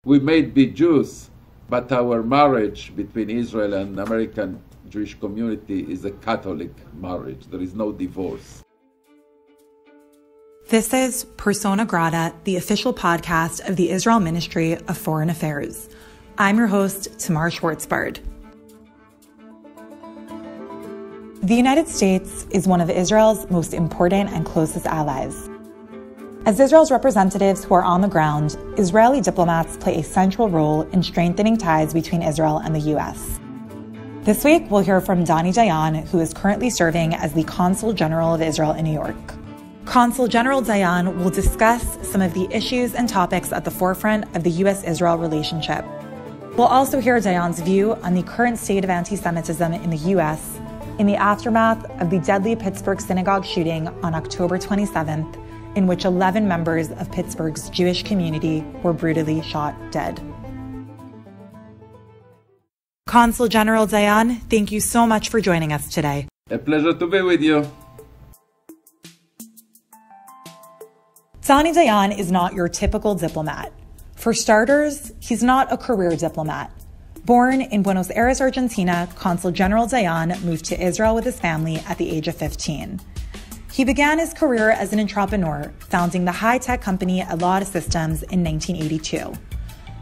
We may be Jews, but our marriage between Israel and American Jewish community is a Catholic marriage. There is no divorce. This is Persona Grata, the official podcast of the Israel Ministry of Foreign Affairs. I'm your host, Tamar Schwartzbard. The United States is one of Israel's most important and closest allies. As Israel's representatives who are on the ground, Israeli diplomats play a central role in strengthening ties between Israel and the U.S. This week, we'll hear from Dani Dayan, who is currently serving as the Consul General of Israel in New York. Consul General Dayan will discuss some of the issues and topics at the forefront of the U.S.-Israel relationship. We'll also hear Dayan's view on the current state of anti-Semitism in the U.S. in the aftermath of the deadly Pittsburgh Synagogue shooting on October 27th, in which 11 members of Pittsburgh's Jewish community were brutally shot dead. Consul General Dayan, thank you so much for joining us today. A pleasure to be with you. Dani Dayan is not your typical diplomat. For starters, he's not a career diplomat. Born in Buenos Aires, Argentina, Consul General Dayan moved to Israel with his family at the age of 15. He began his career as an entrepreneur, founding the high-tech company Alada Systems in 1982.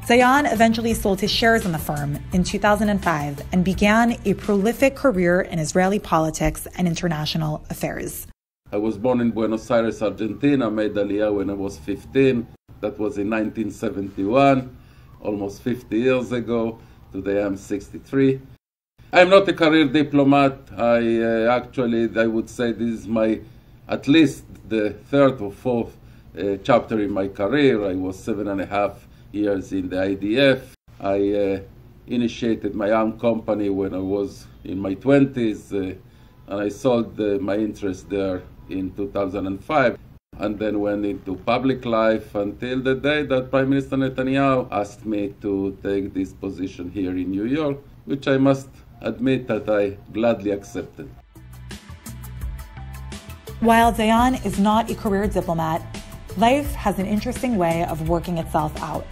Dayan eventually sold his shares in the firm in 2005 and began a prolific career in Israeli politics and international affairs. I was born in Buenos Aires, Argentina, made Aliyah when I was 15. That was in 1971, almost 50 years ago. Today I'm 63. I'm not a career diplomat. I would say this is at least the third or fourth chapter in my career. I was 7.5 years in the IDF. I initiated my own company when I was in my 20s, and I sold my interest there in 2005, and then went into public life until the day that Prime Minister Netanyahu asked me to take this position here in New York, which I must admit that I gladly accepted. While Dayan is not a career diplomat, life has an interesting way of working itself out.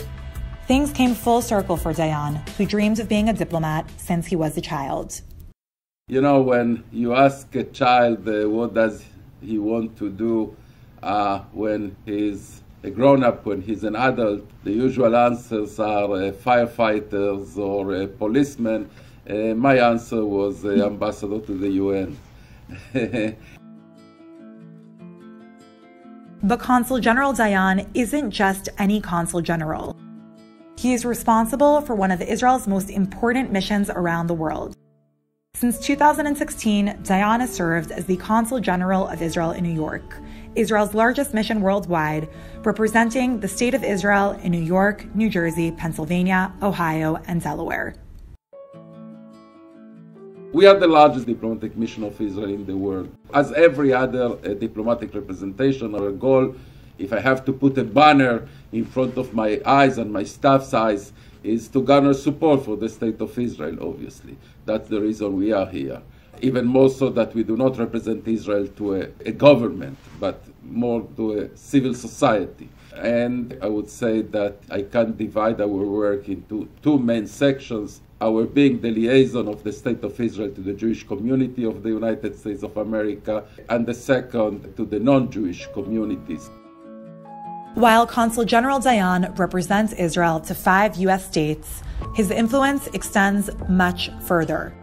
Things came full circle for Dayan, who dreamed of being a diplomat since he was a child. You know, when you ask a child what does he want to do when he's a grown-up, when he's an adult, the usual answers are firefighters or policemen. My answer was ambassador to the UN. But Consul General Dayan isn't just any Consul General. He is responsible for one of Israel's most important missions around the world. Since 2016, Dayan has served as the Consul General of Israel in New York, Israel's largest mission worldwide, representing the state of Israel in New York, New Jersey, Pennsylvania, Ohio, and Delaware. We are the largest diplomatic mission of Israel in the world. As every other diplomatic representation, our goal, if I have to put a banner in front of my eyes and my staff's eyes, is to garner support for the state of Israel, obviously. That's the reason we are here. Even more so that we do not represent Israel to a government, but more to a civil society. And I would say that I can divide our work into two main sections. Our being the liaison of the State of Israel to the Jewish community of the United States of America, and the second to the non-Jewish communities. While Consul General Dayan represents Israel to 5 U.S. states, his influence extends much further,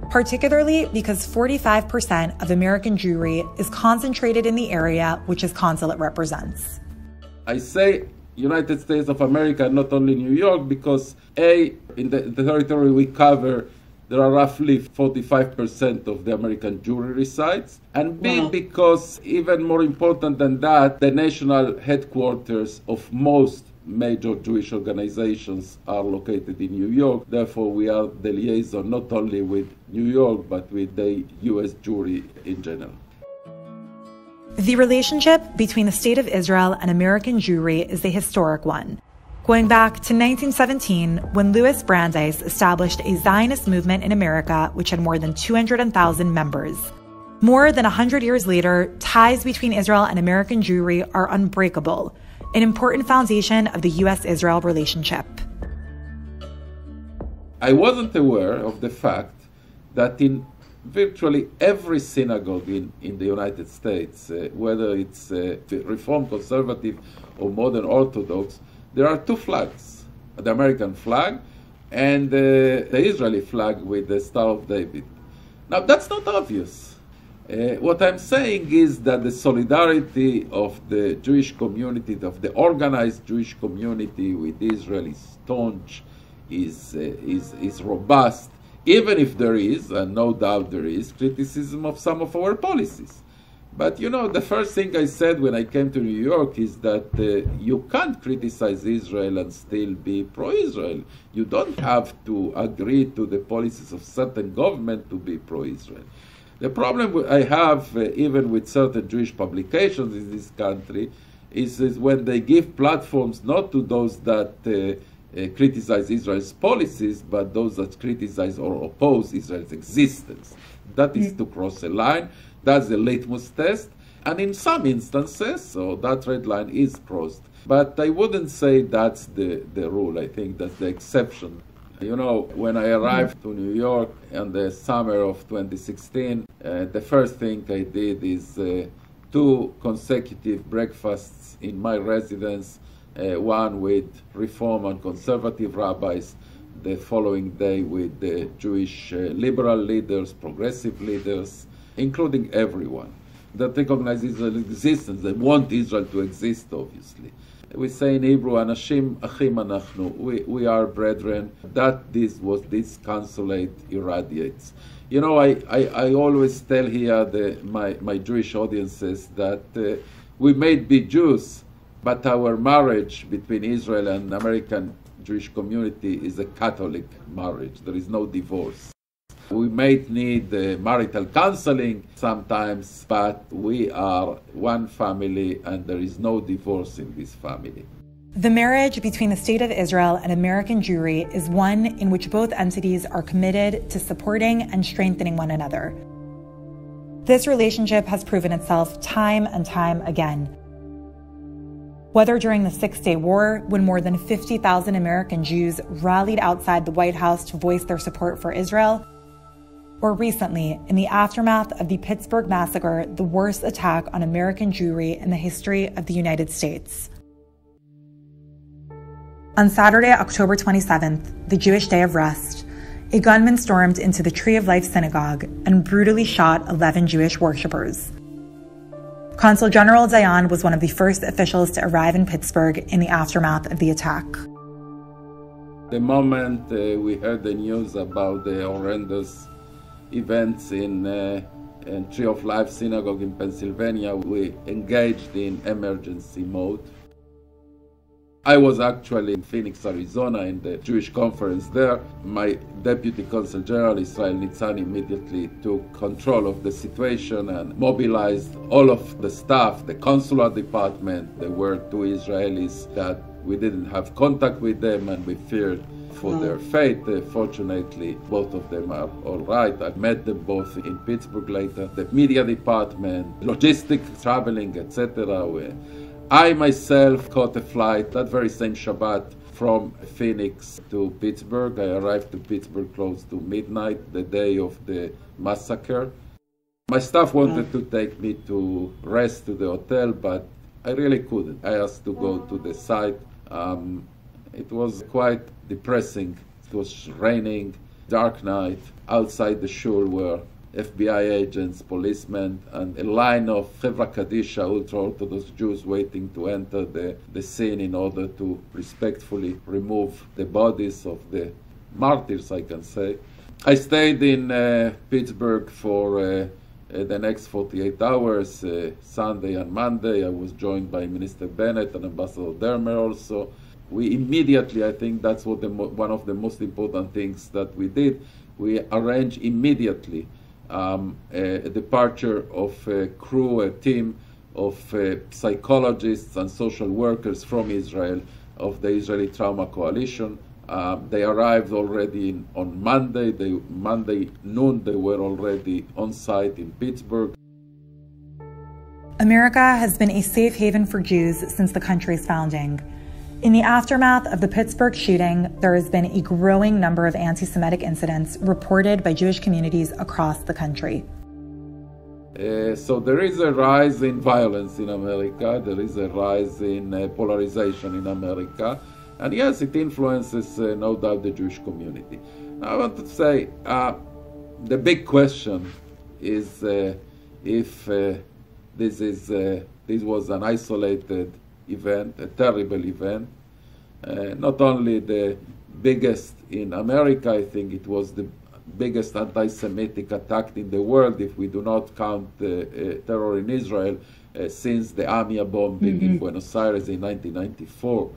particularly because 45% of American Jewry is concentrated in the area which his consulate represents. I say United States of America, not only New York, because A, in the territory we cover, there are roughly 45% of the American Jewry resides, and B, because even more important than that, the national headquarters of most major Jewish organizations are located in New York. Therefore, we are the liaison not only with New York, but with the U.S. Jewry in general. The relationship between the State of Israel and American Jewry is a historic one, going back to 1917, when Louis Brandeis established a Zionist movement in America which had more than 200,000 members. More than 100 years later, ties between Israel and American Jewry are unbreakable, an important foundation of the U.S.-Israel relationship. I wasn't aware of the fact that in virtually every synagogue in the United States, whether it's Reform, Conservative, or Modern Orthodox, there are two flags, the American flag and the Israeli flag with the Star of David. Now, that's not obvious. What I'm saying is that the solidarity of the Jewish community, of the organized Jewish community with Israel is staunch, is robust, even if there is, and no doubt there is, criticism of some of our policies. But you know, the first thing I said when I came to New York is that you can't criticize Israel and still be pro-Israel. You don't have to agree to the policies of certain government to be pro-Israel. The problem I have, even with certain Jewish publications in this country, is when they give platforms not to those that criticize Israel's policies, but those that criticize or oppose Israel's existence. That is to cross a line. That's the litmus test. And in some instances, so that red line is crossed. But I wouldn't say that's the rule. I think that's the exception. You know, when I arrived to New York in the summer of 2016, the first thing I did is 2 consecutive breakfasts in my residence, one with Reform and Conservative rabbis, the following day with the Jewish liberal leaders, progressive leaders, including everyone that recognize Israel's existence. They want Israel to exist, obviously. We say in Hebrew, Anashim Achim Anachnu, we are brethren. That this consulate irradiates. You know, I always tell here my Jewish audiences that we may be Jews, but our marriage between Israel and American Jewish community is a Catholic marriage. There is no divorce. We may need marital counseling sometimes, but we are one family and there is no divorce in this family. The marriage between the State of Israel and American Jewry is one in which both entities are committed to supporting and strengthening one another. This relationship has proven itself time and time again. Whether during the Six-Day War, when more than 50,000 American Jews rallied outside the White House to voice their support for Israel, or recently, in the aftermath of the Pittsburgh Massacre, the worst attack on American Jewry in the history of the United States. On Saturday, October 27th, the Jewish Day of Rest, a gunman stormed into the Tree of Life Synagogue and brutally shot 11 Jewish worshippers. Consul General Dayan was one of the first officials to arrive in Pittsburgh in the aftermath of the attack. The moment we heard the news about the horrendous events in Tree of Life Synagogue in Pennsylvania, we engaged in emergency mode. I was actually in Phoenix, Arizona, in the Jewish conference there. My Deputy Consul General Israel immediately took control of the situation and mobilized all of the staff, the consular department. There were 2 Israelis that we didn't have contact with them and we feared for their fate. Fortunately, both of them are all right. I met them both in Pittsburgh later. The media department, logistics, traveling, etc. I myself caught a flight that very same Shabbat from Phoenix to Pittsburgh. I arrived to Pittsburgh close to midnight, the day of the massacre. My staff wanted to take me to rest to the hotel, but I really couldn't. I asked to go to the site. It was quite depressing. It was raining, dark night. Outside the shul were FBI agents, policemen, and a line of Chevra Kadisha, ultra-Orthodox Jews waiting to enter the scene in order to respectfully remove the bodies of the martyrs, I can say. I stayed in Pittsburgh for the next 48 hours, Sunday and Monday. I was joined by Minister Bennett and Ambassador Dermer also. We immediately, I think that's what one of the most important things that we did, we arranged immediately a departure of a crew, a team of psychologists and social workers from Israel, of the Israeli Trauma Coalition. They arrived already on Monday. Monday noon, they were already on site in Pittsburgh. America has been a safe haven for Jews since the country's founding. In the aftermath of the Pittsburgh shooting, there has been a growing number of anti-Semitic incidents reported by Jewish communities across the country. So there is a rise in violence in America, there is a rise in polarization in America, and yes, it influences, no doubt, the Jewish community. Now, I want to say, the big question is if this was an isolated event, a terrible event, not only the biggest in America, I think it was the biggest anti-Semitic attack in the world, if we do not count terror in Israel, since the AMIA bombing in Buenos Aires in 1994.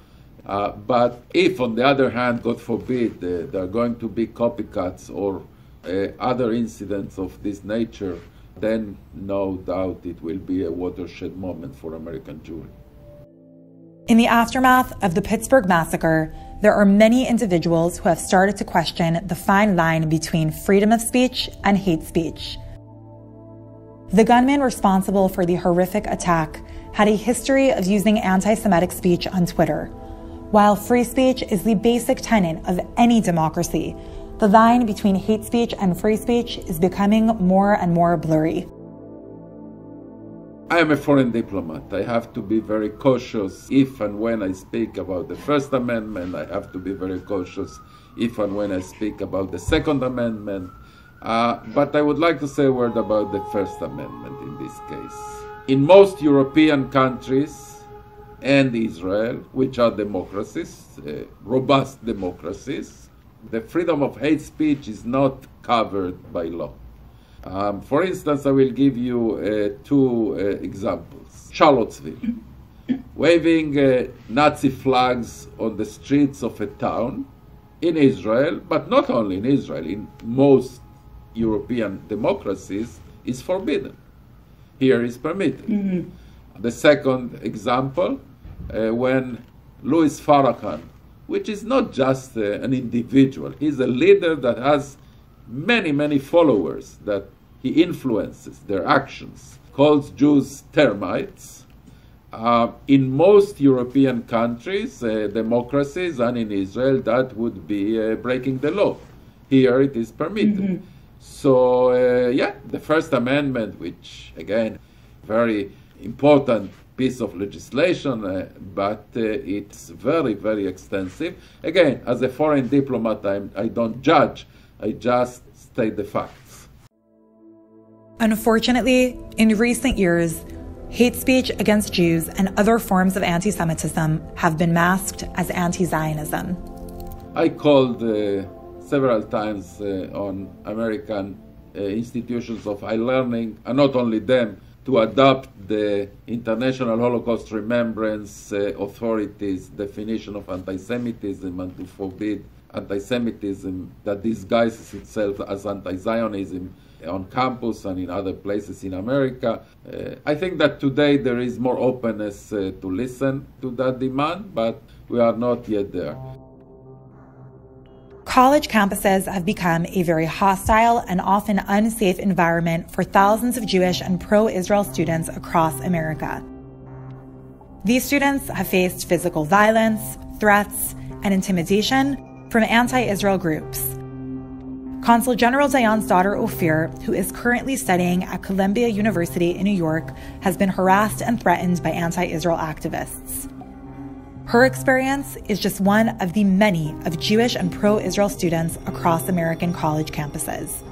But if, on the other hand, God forbid, there are going to be copycats or other incidents of this nature, then no doubt it will be a watershed moment for American Jewry. In the aftermath of the Pittsburgh Massacre, there are many individuals who have started to question the fine line between freedom of speech and hate speech. The gunman responsible for the horrific attack had a history of using anti-Semitic speech on Twitter. While free speech is the basic tenet of any democracy, the line between hate speech and free speech is becoming more and more blurry. I am a foreign diplomat. I have to be very cautious if and when I speak about the First Amendment. I have to be very cautious if and when I speak about the Second Amendment. But I would like to say a word about the First Amendment in this case. In most European countries and Israel, which are democracies, robust democracies, the freedom of hate speech is not covered by law. For instance, I will give you two examples. Charlottesville, waving Nazi flags on the streets of a town in Israel, but not only in Israel, in most European democracies, is forbidden. Here is permitted. The second example, when Louis Farrakhan, which is not just an individual, he's a leader that has many, many followers that he influences their actions, calls Jews termites. In most European countries, democracies, and in Israel, that would be breaking the law. Here it is permitted. So, yeah, the First Amendment, which, again, very important piece of legislation, but it's very, very extensive. Again, as a foreign diplomat, I don't judge, I just state the facts. Unfortunately, in recent years, hate speech against Jews and other forms of anti-Semitism have been masked as anti-Zionism. I called several times on American institutions of high learning, and not only them, to adopt the International Holocaust Remembrance Authority's definition of anti-Semitism and to forbid anti-Semitism that disguises itself as anti-Zionism on campus and in other places in America. I think that today there is more openness to listen to that demand, but we are not yet there. College campuses have become a very hostile and often unsafe environment for thousands of Jewish and pro-Israel students across America. These students have faced physical violence, threats, and intimidation from anti-Israel groups. Consul General Dayan's daughter, Ophir, who is currently studying at Columbia University in New York, has been harassed and threatened by anti-Israel activists. Her experience is just one of the many of Jewish and pro-Israel students across American college campuses.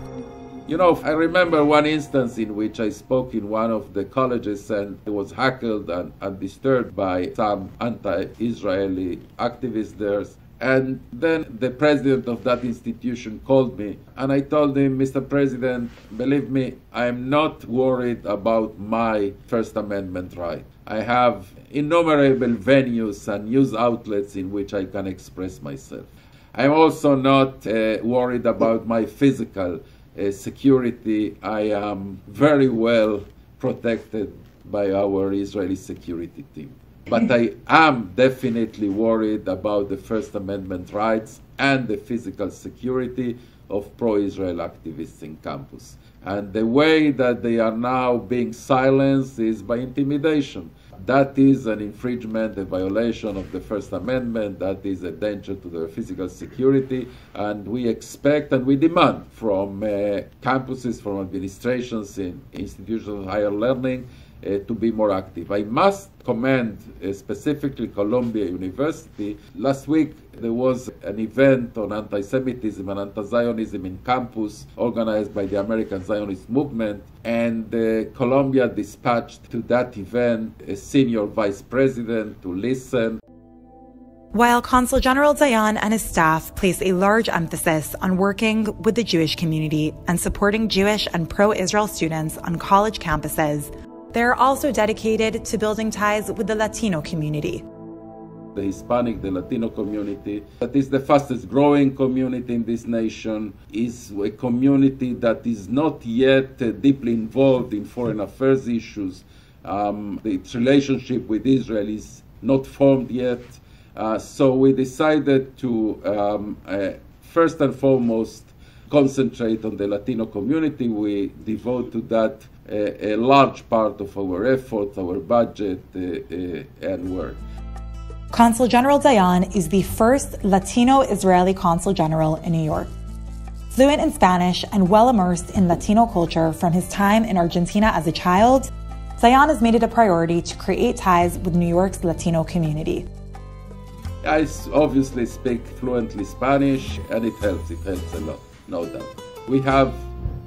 You know, I remember one instance in which I spoke in one of the colleges and it was heckled and disturbed by some anti-Israeli activists there. And then the president of that institution called me and I told him, Mr. President, believe me, I'm not worried about my First Amendment right. I have innumerable venues and news outlets in which I can express myself. I'm also not worried about my physical security. I am very well protected by our Israeli security team. But I am definitely worried about the First Amendment rights and the physical security of pro-Israel activists in campus. And the way that they are now being silenced is by intimidation, That is an infringement, a violation of the First Amendment. That is a danger to their physical security. And we expect and we demand from campuses, from administrations in institutions of higher learning to be more active. I must commend specifically Columbia University. Last week there was an event on anti-Semitism and anti-Zionism in campus organized by the American Zionist movement, and Columbia dispatched to that event a senior vice president to listen. While Consul General Dayan and his staff place a large emphasis on working with the Jewish community and supporting Jewish and pro-Israel students on college campuses, they're also dedicated to building ties with the Latino community. The Hispanic, the Latino community, that is the fastest growing community in this nation, is a community that is not yet deeply involved in foreign affairs issues. Its relationship with Israel is not formed yet. So we decided to, first and foremost, concentrate on the Latino community. We devote to that a large part of our effort, our budget, and work. Consul General Dayan is the first Latino-Israeli Consul General in New York. Fluent in Spanish and well immersed in Latino culture from his time in Argentina as a child, Dayan has made it a priority to create ties with New York's Latino community. I obviously speak fluently Spanish, and it helps a lot, no doubt. We have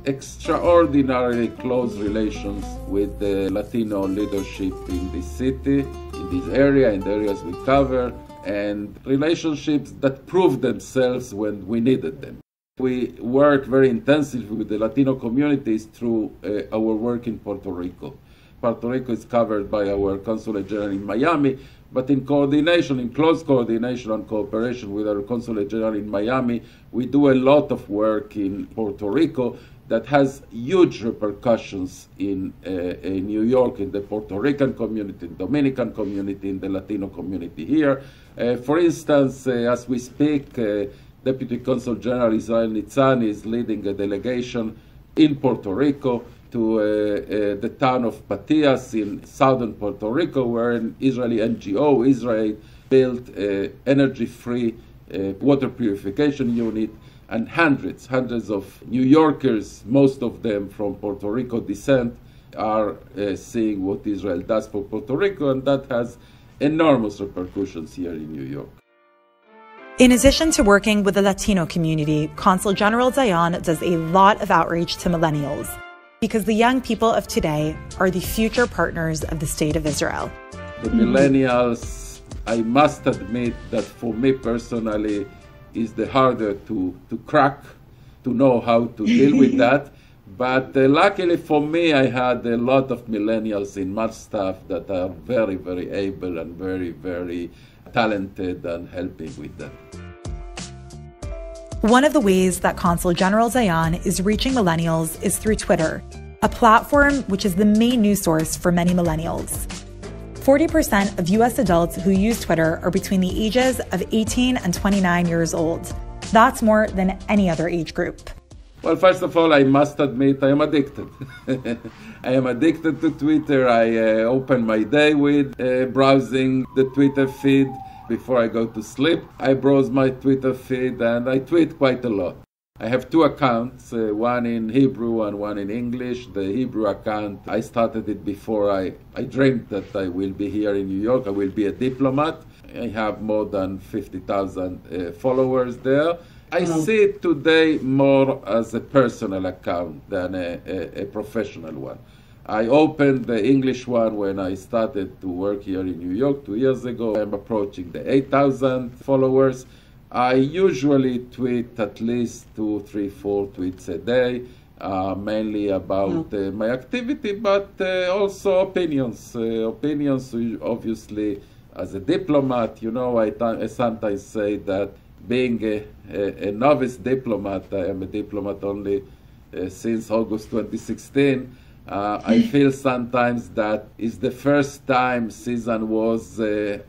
extraordinarily close relations with the Latino leadership in this city, in this area, in the areas we cover, and relationships that proved themselves when we needed them. We work very intensively with the Latino communities through our work in Puerto Rico. Puerto Rico is covered by our Consulate General in Miami, but in coordination, in close coordination and cooperation with our Consulate General in Miami, we do a lot of work in Puerto Rico that has huge repercussions in New York, in the Puerto Rican community, in the Dominican community, in the Latino community here. For instance, as we speak, Deputy Consul General Israel Nitzan is leading a delegation in Puerto Rico to the town of Patias in southern Puerto Rico, where an Israeli NGO, Israel, built an energy-free water purification unit, and hundreds of New Yorkers, most of them from Puerto Rico descent, are seeing what Israel does for Puerto Rico, and that has enormous repercussions here in New York. In addition to working with the Latino community, Consul General Dayan does a lot of outreach to millennials, because the young people of today are the future partners of the State of Israel. The millennials, I must admit that for me personally, is the harder to crack, to know how to deal with that. But luckily for me, I had a lot of millennials in my staff that are very, very able and very, very talented and helping with that. One of the ways that Consul General Dayan is reaching millennials is through Twitter, a platform which is the main news source for many millennials. 40% of U.S. adults who use Twitter are between the ages of 18 and 29 years old. That's more than any other age group. Well, first of all, I must admit I am addicted. I am addicted to Twitter. I open my day with browsing the Twitter feed. Before I go to sleep, I browse my Twitter feed and I tweet quite a lot. I have two accounts, one in Hebrew and one in English. The Hebrew account, I started it before I dreamed that I will be here in New York. I will be a diplomat. I have more than 50,000 followers there. I see it today more as a personal account than a professional one. I opened the English one when I started to work here in New York 2 years ago. I'm approaching the 8,000 followers. I usually tweet at least 2, 3, 4 tweets a day, mainly about my activity, but also opinions. Opinions, obviously, as a diplomat, you know, I sometimes say that being a novice diplomat, I am a diplomat only since August 2016, I feel sometimes that it's the first time Susan was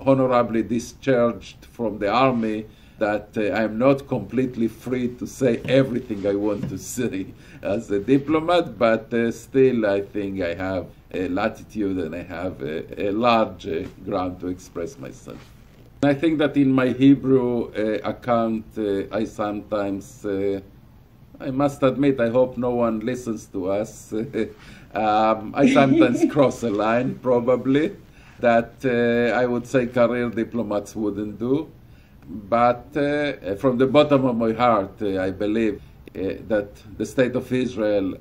honorably discharged from the army, that I'm not completely free to say everything I want to say as a diplomat, but still I think I have latitude and I have a large ground to express myself. I think that in my Hebrew account, I sometimes, I must admit, I hope no one listens to us, I sometimes cross a line, probably, that I would say career diplomats wouldn't do. But from the bottom of my heart, I believe that the state of Israel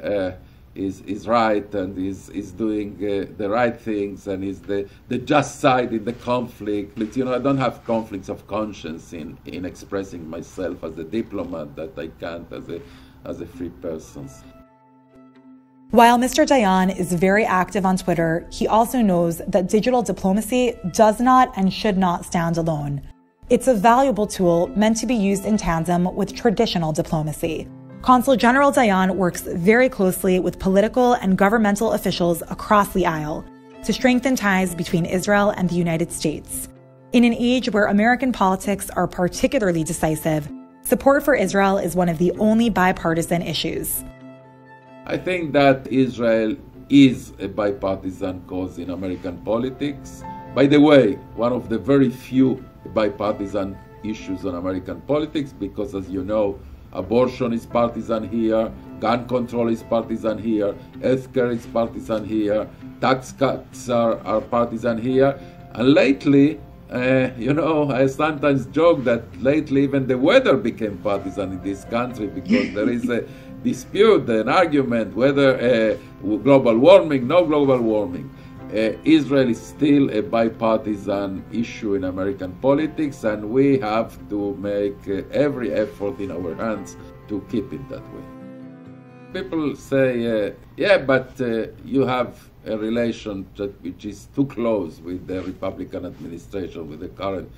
is right and is doing the right things and is the just side in the conflict. You know, I don't have conflicts of conscience in expressing myself as a diplomat that I can't as a free person. While Mr. Dayan is very active on Twitter, he also knows that digital diplomacy does not and should not stand alone. It's a valuable tool meant to be used in tandem with traditional diplomacy. Consul General Dayan works very closely with political and governmental officials across the aisle to strengthen ties between Israel and the United States. In an age where American politics are particularly decisive, support for Israel is one of the only bipartisan issues. I think that Israel is a bipartisan cause in American politics. By the way, one of the very few bipartisan issues on American politics, because as you know, abortion is partisan here, gun control is partisan here, healthcare is partisan here, tax cuts are partisan here, and lately, I sometimes joke that lately even the weather became partisan in this country because there is a dispute, an argument whether global warming, no global warming. Israel is still a bipartisan issue in American politics, and we have to make every effort in our hands to keep it that way. People say, but you have a relation which is too close with the Republican administration, with the current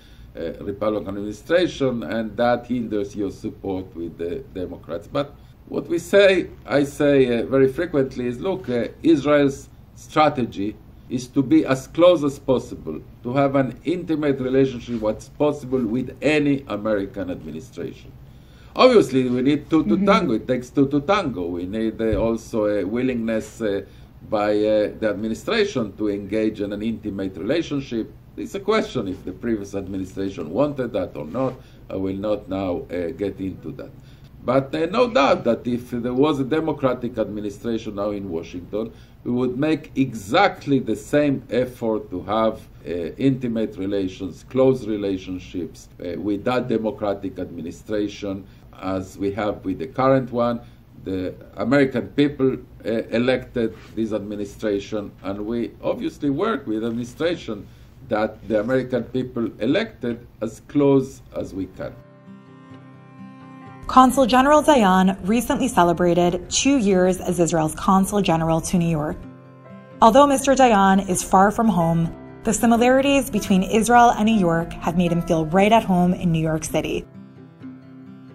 Republican administration, and that hinders your support with the Democrats. But what I say very frequently is, look, Israel's strategy is to be as close as possible, to have an intimate relationship what's possible with any American administration. Obviously, we need two to tango. It takes two to tango. We need also a willingness by the administration to engage in an intimate relationship. It's a question if the previous administration wanted that or not. I will not now get into that. But no doubt that if there was a Democratic administration now in Washington, we would make exactly the same effort to have intimate relations, close relationships with that Democratic administration as we have with the current one. The American people elected this administration, and we obviously work with administration that the American people elected as close as we can. Consul General Dayan recently celebrated 2 years as Israel's Consul General to New York. Although Mr. Dayan is far from home, the similarities between Israel and New York have made him feel right at home in New York City.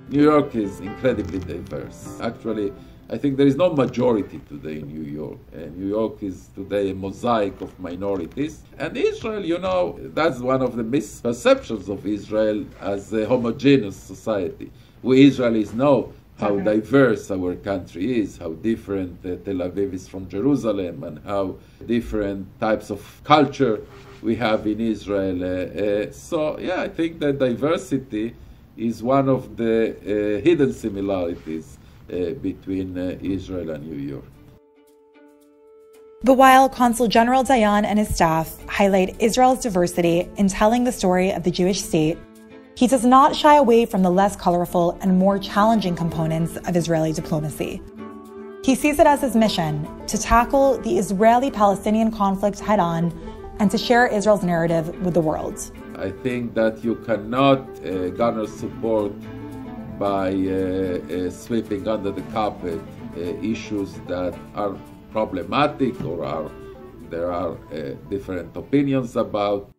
New York is incredibly diverse. Actually, I think there is no majority today in New York. New York is today a mosaic of minorities. And Israel, that's one of the misperceptions of Israel as a homogeneous society. We Israelis know how diverse our country is, how different Tel Aviv is from Jerusalem, and how different types of culture we have in Israel. I think that diversity is one of the hidden similarities between Israel and New York. But while Consul General Dayan and his staff highlight Israel's diversity in telling the story of the Jewish state, he does not shy away from the less colorful and more challenging components of Israeli diplomacy. He sees it as his mission to tackle the Israeli-Palestinian conflict head-on and to share Israel's narrative with the world. I think that you cannot garner support by sweeping under the carpet issues that are problematic or there are different opinions about.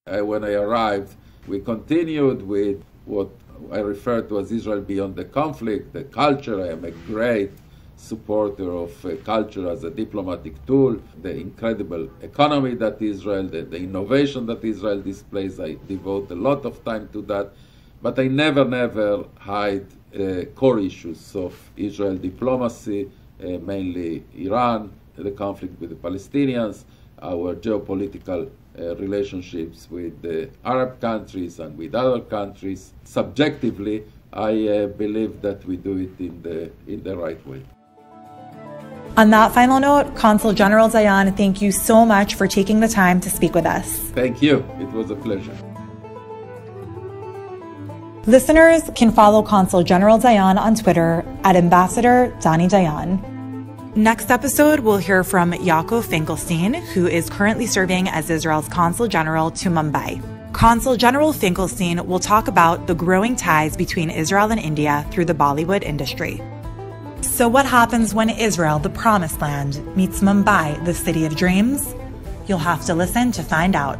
When I arrived, we continued with what I refer to as Israel beyond the conflict, the culture. I am a great supporter of culture as a diplomatic tool, the incredible economy that Israel, the innovation that Israel displays. I devote a lot of time to that. But I never hide core issues of Israel diplomacy, mainly Iran, the conflict with the Palestinians, our geopolitical relationships with the Arab countries and with other countries. Subjectively, I believe that we do it in the right way. On that final note, Consul General Dayan, thank you so much for taking the time to speak with us. Thank you. It was a pleasure. Listeners can follow Consul General Dayan on Twitter at Ambassador Dani Dayan. Next episode, we'll hear from Yaakov Finkelstein, who is currently serving as Israel's Consul General to Mumbai. Consul General Finkelstein will talk about the growing ties between Israel and India through the Bollywood industry. So what happens when Israel, the Promised Land, meets Mumbai, the City of Dreams? You'll have to listen to find out.